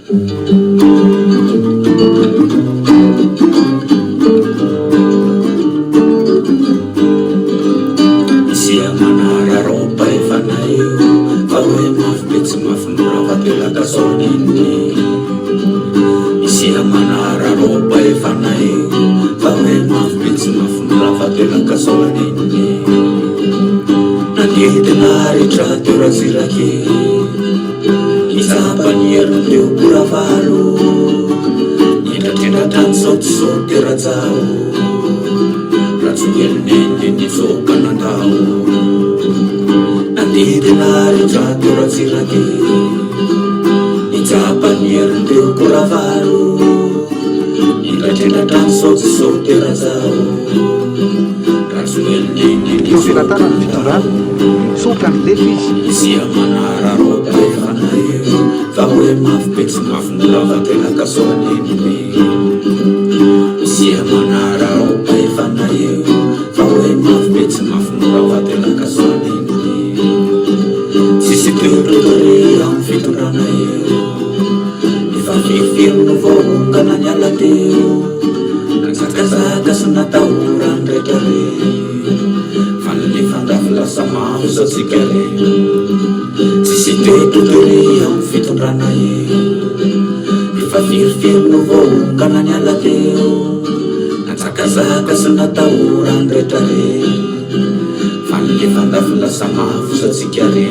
Sia manara roba efana io fa hoe mafipetsy mafindora vatelaka soniny. Sia manara roba efana io fa hoe mafipetsy mafindora vatelaka soniny. Nandihitena rehetra teo raziraky izapaniero teo koravalo nindratrindratrany saotisaoty rajao ratsogelineny nizokanandao. Nandihitena rehetra teo raziraky izapaniero teo koravalo nindratrindratrany saotisaoty rajao Teo filatana ny fitondrana mitsoka ny lefy izy. Isia manara roba efana io fa hoe mafipetsy mafindora vatelaka soniny. Isia manara roba efana io fa hoe mafipetsy mafindora vatelaka soniny. Sisy teototory amin'ny fitondrana io efa firifiro no voongana ny ala teo nazakazaka sy natahorany rehetra re fanalefandafy lasa mahozatsika re. Tsisy toetotory amin'ny fitondrana io efa firifiro no voongana ny ala teo nazakazaka sy natahorany rehetra re fanalefandafy lasa mahozatsika re.